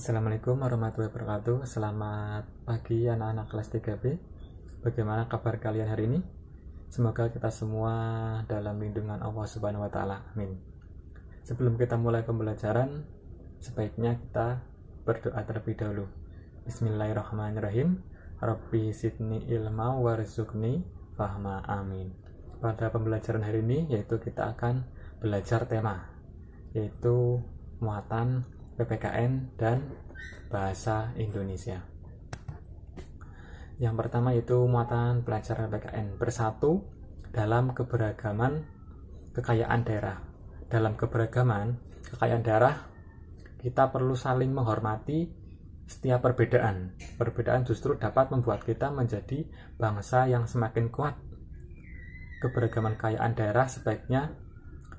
Assalamualaikum warahmatullahi wabarakatuh. Selamat pagi anak-anak kelas 3B. Bagaimana kabar kalian hari ini? Semoga kita semua dalam lindungan Allah Subhanahu wa taala. Amin. Sebelum kita mulai pembelajaran, sebaiknya kita berdoa terlebih dahulu. Bismillahirrahmanirrahim. Rabbi zidni ilma warzuqni fahma. Amin. Pada pembelajaran hari ini yaitu kita akan belajar tema yaitu muatan PPKN dan bahasa Indonesia. Yang pertama yaitu muatan pelajaran PPKN, bersatu dalam keberagaman kekayaan daerah. Dalam keberagaman kekayaan daerah, kita perlu saling menghormati setiap perbedaan. Perbedaan justru dapat membuat kita menjadi bangsa yang semakin kuat. Keberagaman kekayaan daerah sebaiknya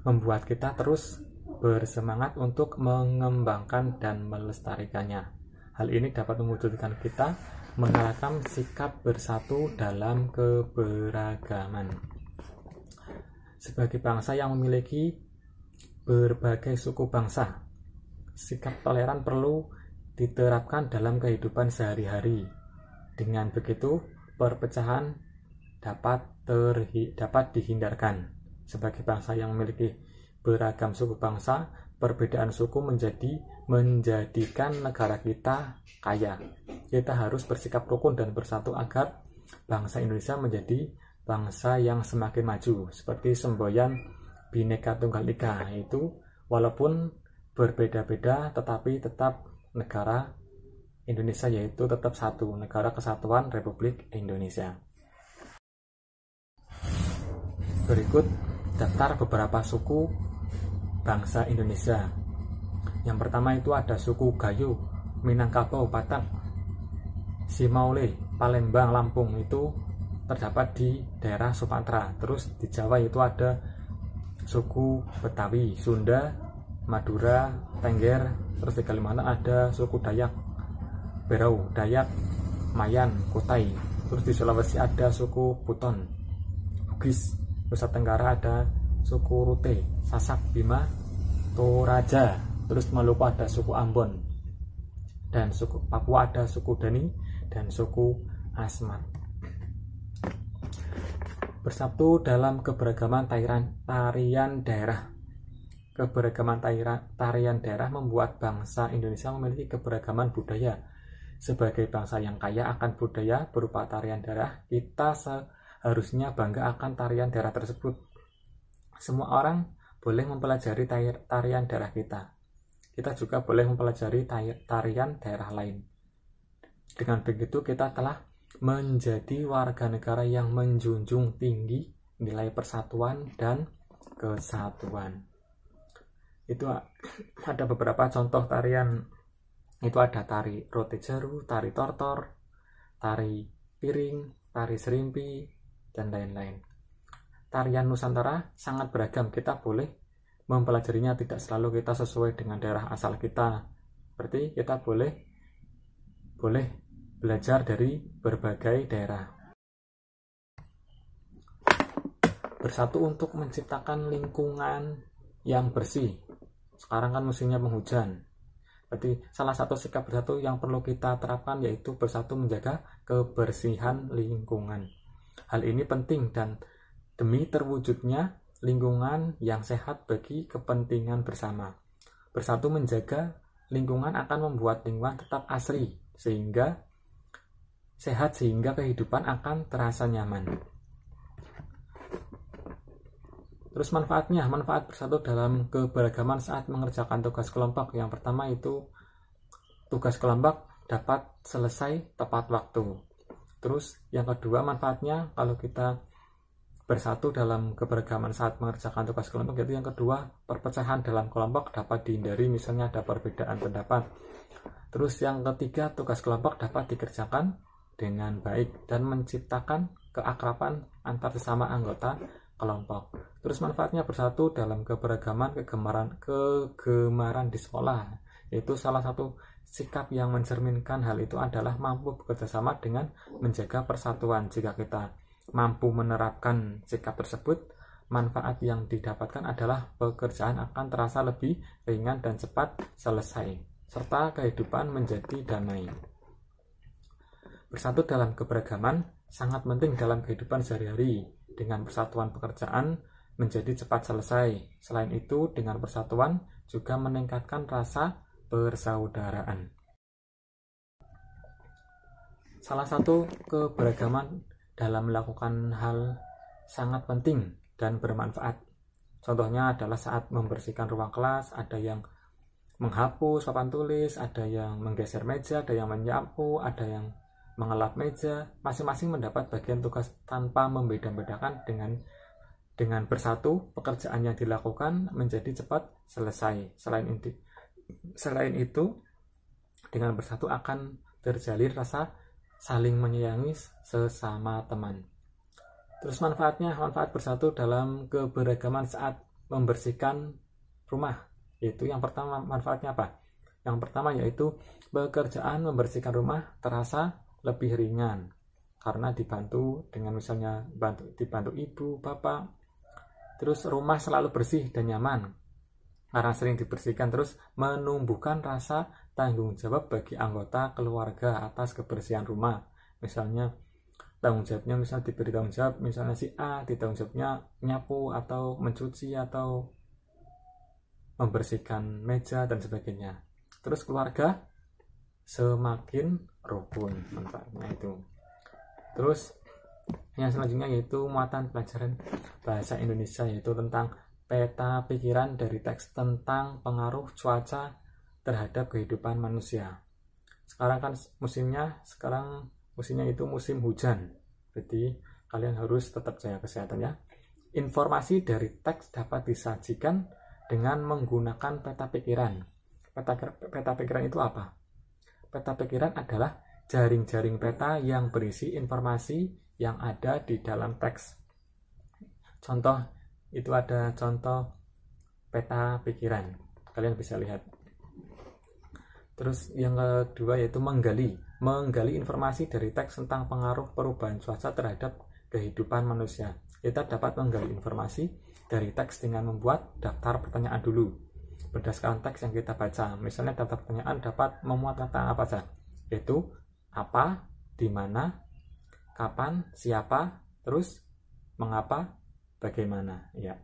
membuat kita terus bersemangat untuk mengembangkan dan melestarikannya. Hal ini dapat mewujudkan kita mengalahkan sikap bersatu dalam keberagaman. Sebagai bangsa yang memiliki berbagai suku bangsa, sikap toleran perlu diterapkan dalam kehidupan sehari-hari. Dengan begitu, perpecahan dapat dihindarkan. Sebagai bangsa yang memiliki beragam suku bangsa, perbedaan suku menjadikan negara kita kaya. Kita harus bersikap rukun dan bersatu agar bangsa Indonesia menjadi bangsa yang semakin maju. Seperti semboyan Bhinneka Tunggal Ika, itu walaupun berbeda-beda tetapi tetap negara Indonesia, yaitu tetap satu, Negara Kesatuan Republik Indonesia. Berikut daftar beberapa suku bangsa Indonesia. Yang pertama itu ada suku Gayo, Minangkabau, Batak, Simaule, Palembang, Lampung, itu terdapat di daerah Sumatera. Terus di Jawa itu ada suku Betawi, Sunda, Madura, Tengger. Terus di Kalimantan ada suku Dayak, Berau, Dayak, Mayan, Kutai. Terus di Sulawesi ada suku Buton, Bugis. Nusa Tenggara ada suku Rute, Sasak, Bima, Toraja. Terus Maluku ada suku Ambon, dan suku Papua ada suku Dani dan suku Asmat. Bersatu dalam keberagaman tarian daerah. Keberagaman tarian daerah membuat bangsa Indonesia memiliki keberagaman budaya. Sebagai bangsa yang kaya akan budaya berupa tarian daerah, kita seharusnya bangga akan tarian daerah tersebut. Semua orang boleh mempelajari tarian daerah kita. Kita juga boleh mempelajari tarian daerah lain. Dengan begitu kita telah menjadi warga negara yang menjunjung tinggi nilai persatuan dan kesatuan. Itu ada beberapa contoh tarian. Itu ada tari Rote Jaru, tari Tortor, tari Piring, tari Serimpi, dan lain-lain. Tarian Nusantara sangat beragam. Kita boleh mempelajarinya, tidak selalu kita sesuai dengan daerah asal kita. Berarti kita boleh belajar dari berbagai daerah. Bersatu untuk menciptakan lingkungan yang bersih. Sekarang kan musimnya penghujan. Berarti salah satu sikap bersatu yang perlu kita terapkan yaitu bersatu menjaga kebersihan lingkungan. Hal ini penting dan demi terwujudnya lingkungan yang sehat bagi kepentingan bersama. Bersatu menjaga lingkungan akan membuat lingkungan tetap asri sehingga sehat, sehingga kehidupan akan terasa nyaman. Terus manfaat bersatu dalam keberagaman saat mengerjakan tugas kelompok. Yang pertama itu tugas kelompok dapat selesai tepat waktu. Terus yang kedua manfaatnya kalau kita bersatu dalam keberagaman saat mengerjakan tugas kelompok, yaitu yang kedua perpecahan dalam kelompok dapat dihindari, misalnya ada perbedaan pendapat. Terus yang ketiga tugas kelompok dapat dikerjakan dengan baik dan menciptakan keakraban antar sesama anggota kelompok. Terus manfaatnya bersatu dalam keberagaman kegemaran di sekolah, yaitu salah satu sikap yang mencerminkan hal itu adalah mampu bekerja sama dengan menjaga persatuan. Jika kita mampu menerapkan sikap tersebut, manfaat yang didapatkan adalah pekerjaan akan terasa lebih ringan dan cepat selesai. serta kehidupan menjadi damai. Bersatu dalam keberagaman sangat penting dalam kehidupan sehari-hari. Dengan persatuan pekerjaan menjadi cepat selesai. Selain itu, dengan persatuan juga meningkatkan rasa persaudaraan. Salah satu keberagaman dalam melakukan hal sangat penting dan bermanfaat. Contohnya adalah saat membersihkan ruang kelas, ada yang menghapus papan tulis, ada yang menggeser meja, ada yang menyapu, ada yang mengelap meja. Masing-masing mendapat bagian tugas tanpa membeda-bedakan. Dengan bersatu, pekerjaan yang dilakukan menjadi cepat selesai. Selain itu, dengan bersatu akan terjalin rasa saling menyayangi sesama teman. Terus manfaat bersatu dalam keberagaman saat membersihkan rumah. Itu yang pertama, manfaatnya apa? Yang pertama yaitu pekerjaan membersihkan rumah terasa lebih ringan karena dibantu dengan misalnya dibantu ibu, bapak. Terus rumah selalu bersih dan nyaman karena sering dibersihkan. Terus menumbuhkan rasa tanggung jawab bagi anggota keluarga atas kebersihan rumah. Misalnya tanggung jawabnya, diberi tanggung jawab, misalnya si A ditanggung jawabnya nyapu atau mencuci atau membersihkan meja dan sebagainya. Terus keluarga semakin rukun manfaatnya itu. Terus yang selanjutnya yaitu muatan pelajaran bahasa Indonesia, yaitu tentang peta pikiran dari teks tentang pengaruh cuaca terhadap kehidupan manusia. Sekarang kan musimnya itu musim hujan. Jadi kalian harus tetap jaga kesehatan ya. Informasi dari teks dapat disajikan dengan menggunakan peta pikiran. Peta pikiran itu apa? Peta pikiran adalah jaring-jaring peta yang berisi informasi yang ada di dalam teks. Contoh, itu ada contoh peta pikiran. Kalian bisa lihat. Terus yang kedua yaitu menggali informasi dari teks tentang pengaruh perubahan cuaca terhadap kehidupan manusia. Kita dapat menggali informasi dari teks dengan membuat daftar pertanyaan dulu berdasarkan teks yang kita baca. Misalnya daftar pertanyaan dapat memuat kata apa saja, yaitu apa, di mana, kapan, siapa, terus mengapa, bagaimana. Ya.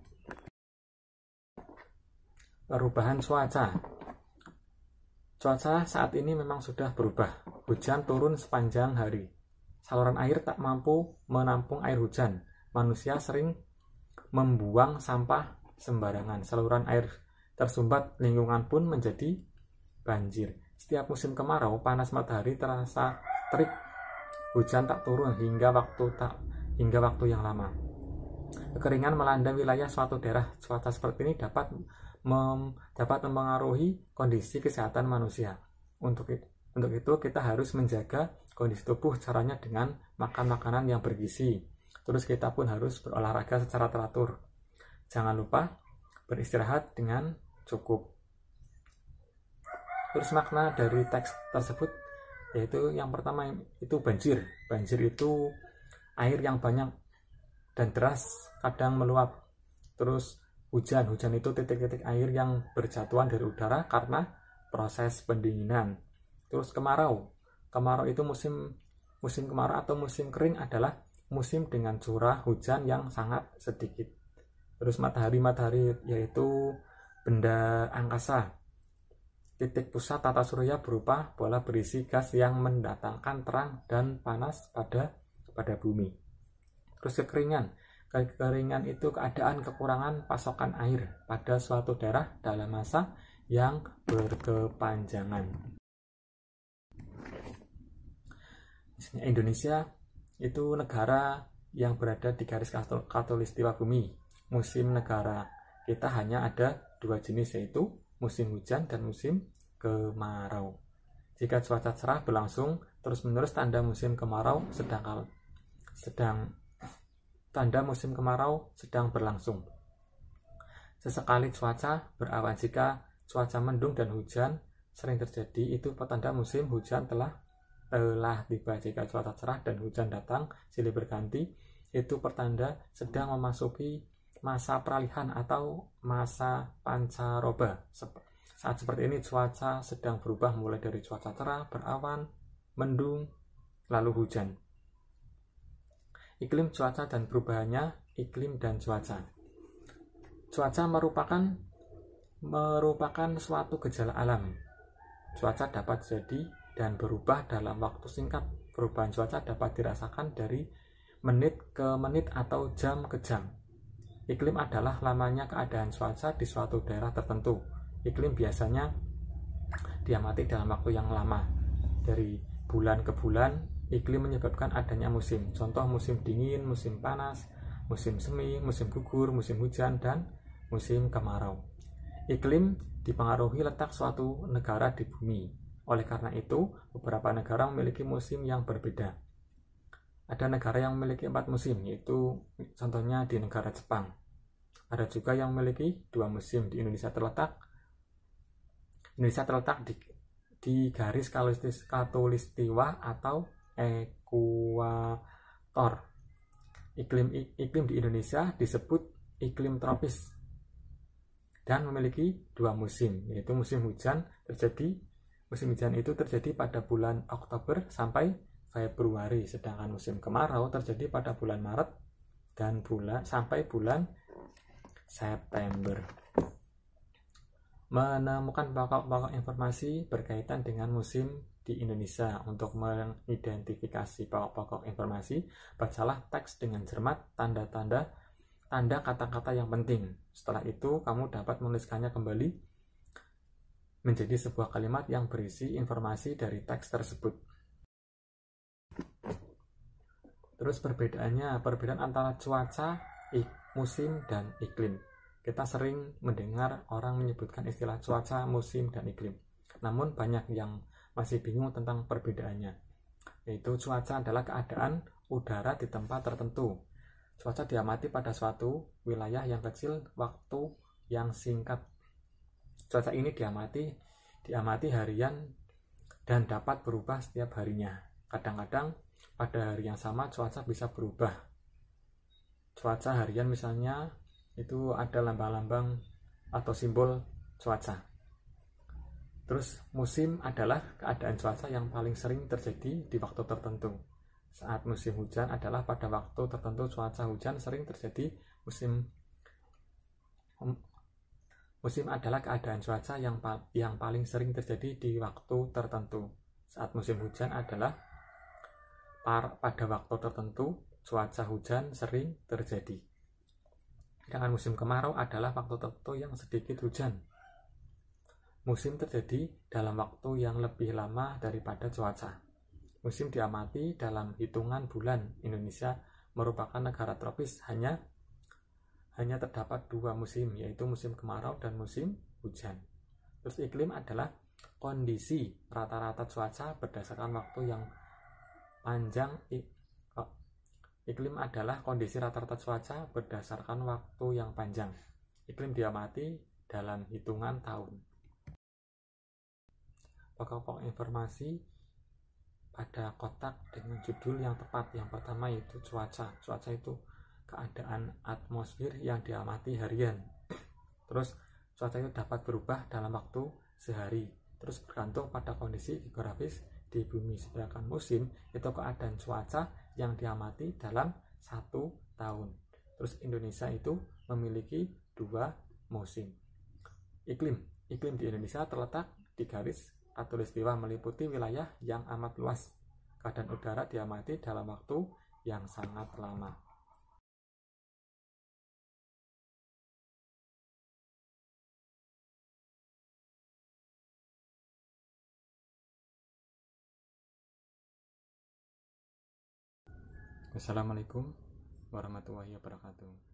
Perubahan cuaca. Cuaca saat ini memang sudah berubah. Hujan turun sepanjang hari. Saluran air tak mampu menampung air hujan. Manusia sering membuang sampah sembarangan. Saluran air tersumbat, lingkungan pun menjadi banjir. Setiap musim kemarau, panas matahari terasa terik. Hujan tak turun hingga waktu yang lama. Kekeringan melanda wilayah suatu daerah. Cuaca seperti ini dapat mempengaruhi kondisi kesehatan manusia. Untuk itu kita harus menjaga kondisi tubuh, caranya dengan makan makanan yang bergizi. Terus kita pun harus berolahraga secara teratur. Jangan lupa beristirahat dengan cukup. Terus makna dari teks tersebut yaitu yang pertama itu banjir. Banjir itu air yang banyak dan deras kadang meluap. Terus hujan itu titik-titik air yang berjatuhan dari udara karena proses pendinginan. Terus kemarau itu musim kemarau atau musim kering adalah musim dengan curah hujan yang sangat sedikit. Terus matahari yaitu benda angkasa. Titik pusat tata surya berupa bola berisi gas yang mendatangkan terang dan panas pada bumi. Terus kekeringan itu keadaan kekurangan pasokan air pada suatu daerah dalam masa yang berkepanjangan. Misalnya Indonesia itu negara yang berada di garis khatulistiwa bumi. Musim negara kita hanya ada 2 jenis, yaitu musim hujan dan musim kemarau. Jika cuaca cerah berlangsung terus-menerus, tanda musim kemarau sedang berlangsung. Sesekali cuaca berawan. Jika cuaca mendung dan hujan sering terjadi, itu petanda musim hujan telah tiba. Jika cuaca cerah dan hujan datang silih berganti, itu pertanda sedang memasuki masa peralihan atau masa pancaroba. Saat seperti ini cuaca sedang berubah mulai dari cuaca cerah, berawan, mendung, lalu hujan. Iklim, cuaca, dan perubahannya. Iklim dan cuaca. Cuaca merupakan suatu gejala alam. Cuaca dapat jadi dan berubah dalam waktu singkat. Perubahan cuaca dapat dirasakan dari menit ke menit atau jam ke jam. Iklim adalah lamanya keadaan cuaca di suatu daerah tertentu. Iklim biasanya diamati dalam waktu yang lama. Dari bulan ke bulan, iklim menyebabkan adanya musim. Contoh musim dingin, musim panas, musim semi, musim gugur, musim hujan, dan musim kemarau. Iklim dipengaruhi letak suatu negara di bumi. Oleh karena itu, beberapa negara memiliki musim yang berbeda. Ada negara yang memiliki 4 musim, yaitu contohnya di negara Jepang. Ada juga yang memiliki 2 musim. Di Indonesia terletak di garis khatulistiwa atau ekuator. Iklim di Indonesia disebut iklim tropis dan memiliki 2 musim, yaitu musim hujan itu terjadi pada bulan Oktober sampai Februari, sedangkan musim kemarau terjadi pada bulan Maret dan sampai bulan September. Menemukan pokok-pokok informasi berkaitan dengan musim di Indonesia. Untuk mengidentifikasi pokok-pokok informasi, bacalah teks dengan cermat, tanda kata-kata yang penting. Setelah itu, kamu dapat menuliskannya kembali menjadi sebuah kalimat yang berisi informasi dari teks tersebut. Terus perbedaan antara cuaca, musim, dan iklim. Kita sering mendengar orang menyebutkan istilah cuaca, musim, dan iklim. Namun banyak yang masih bingung tentang perbedaannya. Yaitu cuaca adalah keadaan udara di tempat tertentu. Cuaca diamati pada suatu wilayah yang kecil, waktu yang singkat. Cuaca ini diamati harian dan dapat berubah setiap harinya. Kadang-kadang pada hari yang sama cuaca bisa berubah. Cuaca harian misalnya itu ada lambang-lambang atau simbol cuaca. Terus musim adalah keadaan cuaca yang paling sering terjadi di waktu tertentu. Saat musim hujan adalah pada waktu tertentu cuaca hujan sering terjadi. Musim adalah keadaan cuaca yang paling sering terjadi di waktu tertentu. Saat musim hujan adalah pada waktu tertentu cuaca hujan sering terjadi. Sedangkan musim kemarau adalah waktu tertentu yang sedikit hujan. Musim terjadi dalam waktu yang lebih lama daripada cuaca. Musim diamati dalam hitungan bulan. Indonesia merupakan negara tropis, hanya terdapat 2 musim, yaitu musim kemarau dan musim hujan. Terus iklim adalah kondisi rata-rata cuaca berdasarkan waktu yang panjang. Iklim adalah kondisi rata-rata cuaca berdasarkan waktu yang panjang. Iklim diamati dalam hitungan tahun. Pokok-pokok informasi pada kotak dengan judul yang tepat. Yang pertama yaitu cuaca. Cuaca itu keadaan atmosfer yang diamati harian. Terus cuaca itu dapat berubah dalam waktu sehari. Terus bergantung pada kondisi geografis di bumi. Sedangkan musim itu keadaan cuaca yang diamati dalam 1 tahun. Terus Indonesia itu memiliki 2 musim. Iklim di Indonesia terletak di garis khatulistiwa, meliputi wilayah yang amat luas. Keadaan udara diamati dalam waktu yang sangat lama. Wassalamualaikum warahmatullahi wabarakatuh.